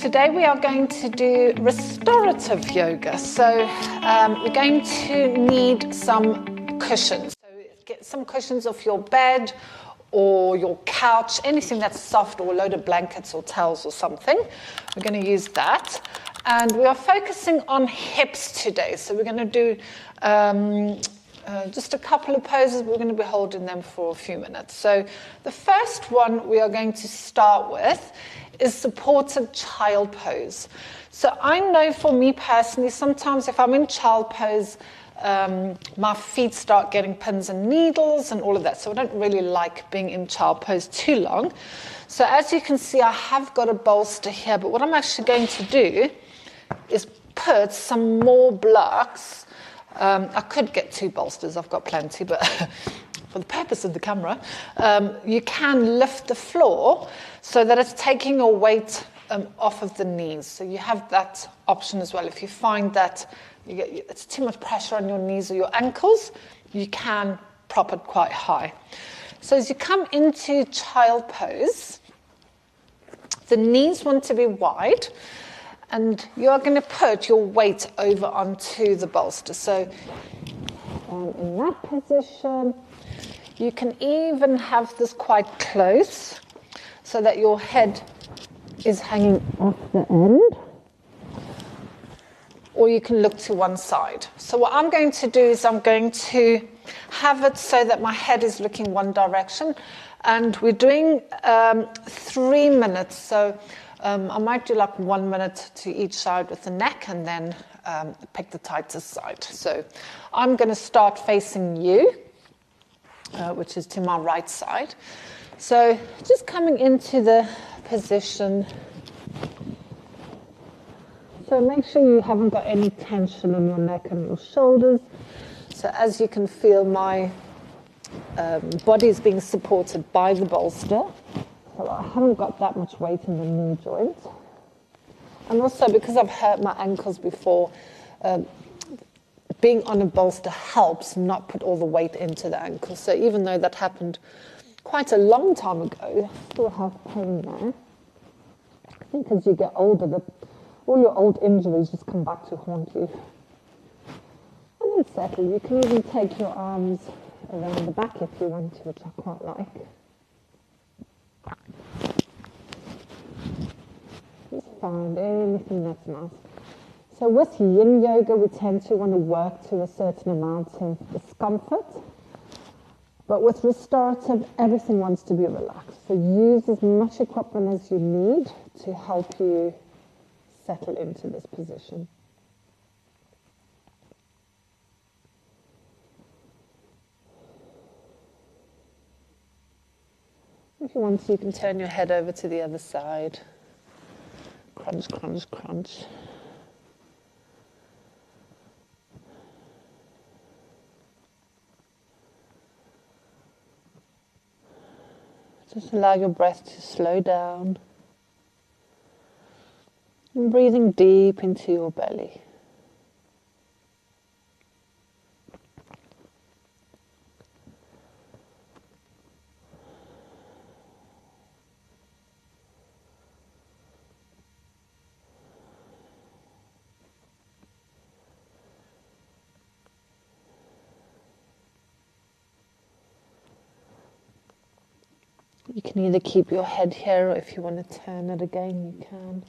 Today we are going to do restorative yoga. So we're going to need some cushions. So get some cushions off your bed or your couch, anything that's soft, or a load of blankets or towels or something. We're going to use that. And we are focusing on hips today. So we're going to do just a couple of poses. We're going to be holding them for a few minutes. So the first one we are going to start with is supported child pose. So I know for me personally, sometimes if I'm in child pose, my feet start getting pins and needles and all of that. So I don't really like being in child pose too long. So as you can see, I have got a bolster here, but what I'm actually going to do is put some more blocks. I could get 2 bolsters, I've got plenty, but for the purpose of the camera, you can lift the floor so that it's taking your weight off of the knees. So you have that option as well. If you find that it's too much pressure on your knees or your ankles, you can prop it quite high. So as you come into child pose, the knees want to be wide, and you're going to put your weight over onto the bolster. So in that position, you can even have this quite close so that your head is hanging off the end. Or you can look to one side. So what I'm going to do is I'm going to have it so that my head is looking one direction. And we're doing 3 minutes. So I might do like 1 minute to each side with the neck and then pick the tightest side. So I'm going to start facing you, which is to my right side. So just coming into the position. So make sure you haven't got any tension in your neck and your shoulders. So as you can feel, my body is being supported by the bolster. So I haven't got that much weight in the knee joint. And also because I've hurt my ankles before, being on a bolster helps not put all the weight into the ankles. So even though that happened quite a long time ago, I still have pain there. I think as you get older, all your old injuries just come back to haunt you. And then settle. You can even take your arms around the back if you want to, which I quite like. Just find anything that's nice. So with Yin Yoga, we tend to want to work to a certain amount of discomfort. But with restorative, everything wants to be relaxed. So use as much equipment as you need to help you settle into this position. If you want to, you can turn your head over to the other side. Crunch, crunch, crunch. Just allow your breath to slow down. And breathing deep into your belly. You can either keep your head here, or if you want to turn it again, you can.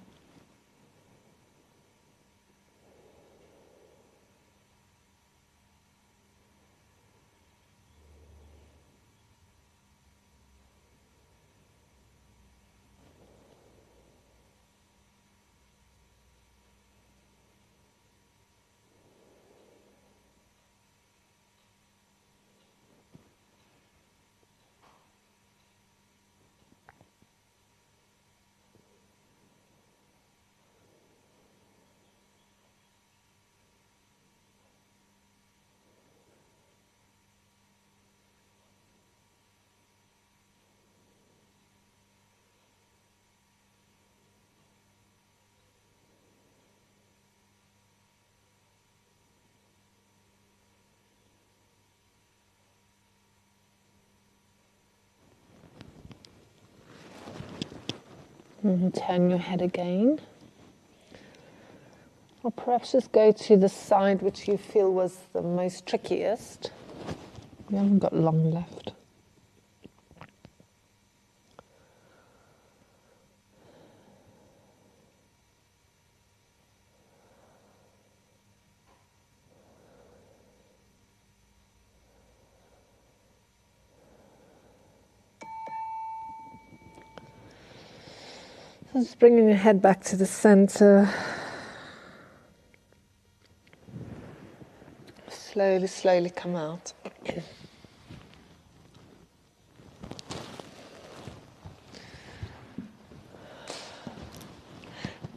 And turn your head again. Or perhaps just go to the side which you feel was the most trickiest. We haven't got long left. Just bringing your head back to the center. Slowly, slowly come out.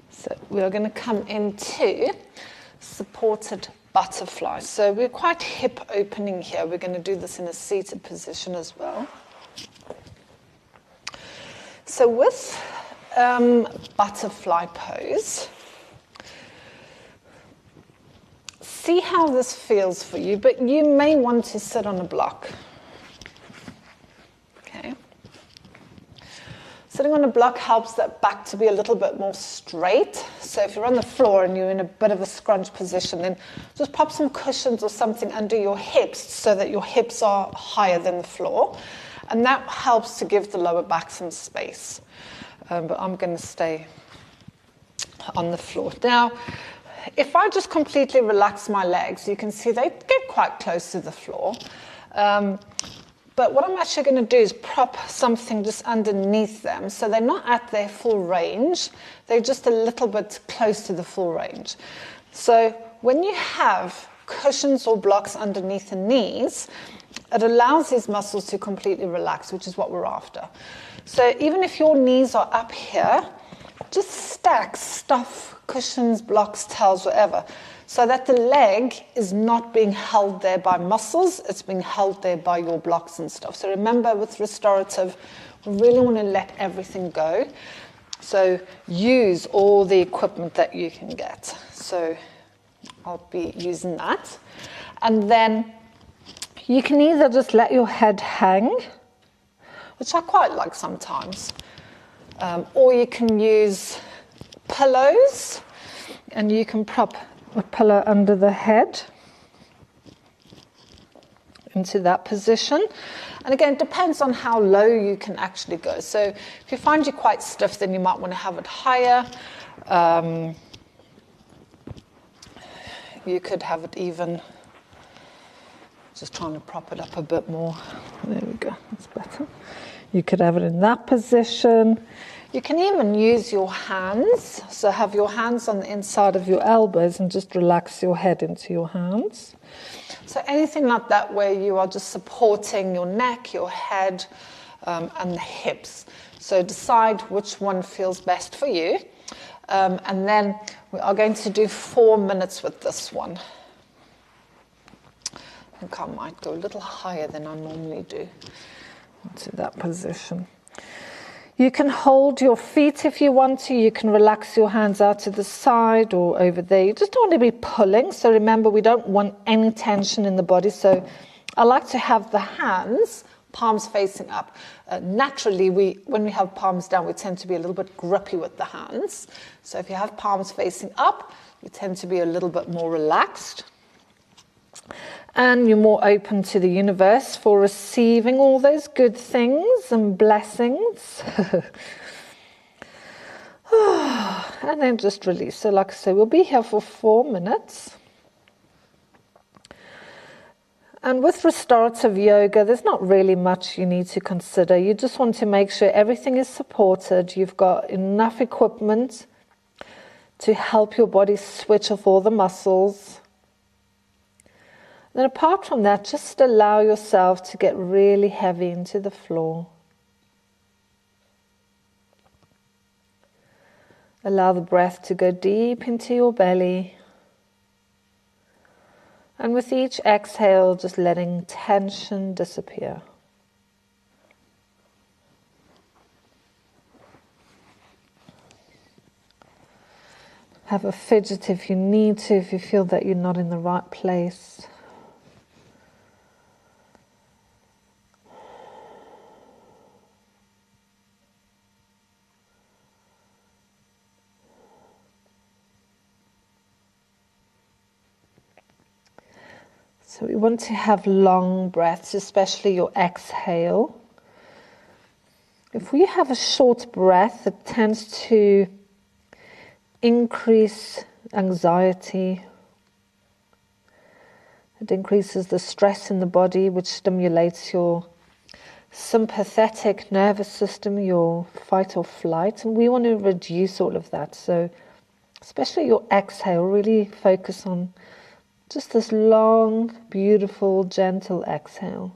So we are going to come into supported butterfly. So we're quite hip opening here. We're going to do this in a seated position as well. So with butterfly pose, see how this feels for you, but you may want to sit on a block. Okay. Sitting on a block helps that back to be a little bit more straight. So if you're on the floor and you're in a bit of a scrunch position, then just pop some cushions or something under your hips so that your hips are higher than the floor. And that helps to give the lower back some space. But I'm going to stay on the floor. Now, if I just completely relax my legs, you can see they get quite close to the floor. But what I'm actually going to do is prop something just underneath them. So they're not at their full range. They're just a little bit close to the full range. So when you have cushions or blocks underneath the knees, it allows these muscles to completely relax, which is what we're after. So even if your knees are up here, just stack stuff, cushions, blocks, towels, whatever, so that the leg is not being held there by muscles, it's being held there by your blocks and stuff. So remember, with restorative, we really want to let everything go. So use all the equipment that you can get. So I'll be using that. And then you can either just let your head hang, which I quite like sometimes, or you can use pillows, and you can prop a pillow under the head into that position. And again, it depends on how low you can actually go. So if you find you're quite stiff, then you might want to have it higher. You could have it even, just trying to prop it up a bit more. There we go, that's better. You could have it in that position. You can even use your hands. So have your hands on the inside of your elbows and just relax your head into your hands. So anything like that where you are just supporting your neck, your head, and the hips. So decide which one feels best for you. And then we are going to do 4 minutes with this one. I think I might go a little higher than I normally do into that position. You can hold your feet if you want to. You can relax your hands out to the side or over there. You just don't want to be pulling. So remember, we don't want any tension in the body. So I like to have the hands, palms facing up. Naturally, when we have palms down, we tend to be a little bit grippy with the hands. So if you have palms facing up, you tend to be a little bit more relaxed. And you're more open to the universe for receiving all those good things and blessings. And then just release. So like I say, we'll be here for 4 minutes. And with restorative yoga, there's not really much you need to consider. You just want to make sure everything is supported. You've got enough equipment to help your body switch off all the muscles. Then apart from that, just allow yourself to get really heavy into the floor. Allow the breath to go deep into your belly. And with each exhale, just letting tension disappear. Have a fidget if you need to, if you feel that you're not in the right place. So we want to have long breaths, especially your exhale. If we have a short breath, it tends to increase anxiety. It increases the stress in the body, which stimulates your sympathetic nervous system, your fight or flight, and we want to reduce all of that. So especially your exhale, really focus on just this long, beautiful, gentle exhale.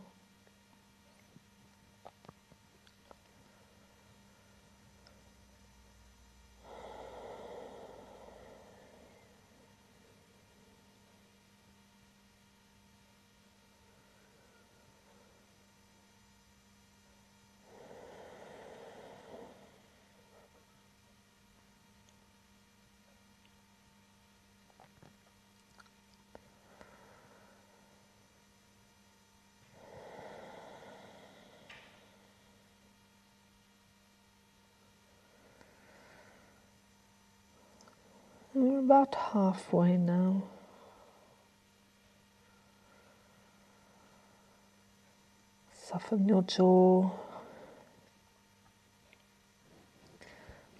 We're about halfway now. Soften your jaw.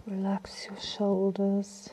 Relax your shoulders.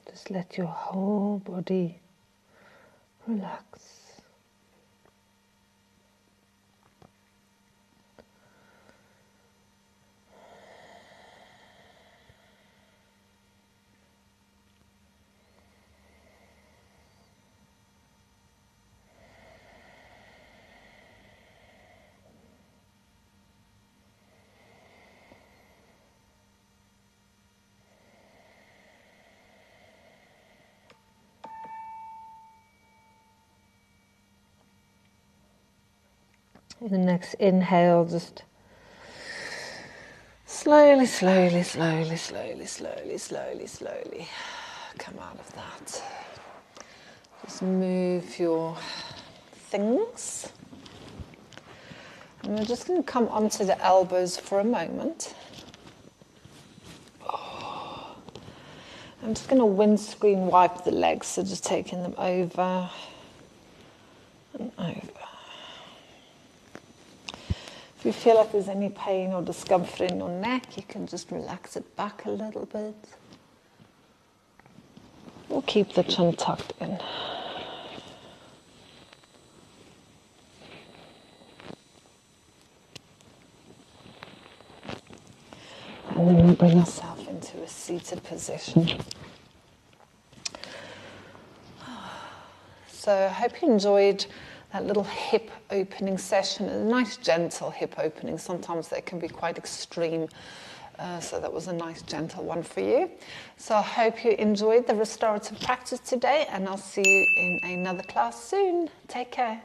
Just let your whole body relax. In the next inhale, just slowly, slowly, slowly, slowly, slowly, slowly, slowly come out of that. Just move your things. And we're just going to come onto the elbows for a moment. I'm just going to windscreen wipe the legs, so just taking them over and over. If you feel like there's any pain or discomfort in your neck, you can just relax it back a little bit. Or keep the chin tucked in. And then we bring ourselves into a seated position. So I hope you enjoyed that little hip opening session, a nice gentle hip opening. Sometimes they can be quite extreme, so that was a nice gentle one for you. So I hope you enjoyed the restorative practice today, and I'll see you in another class soon. Take care.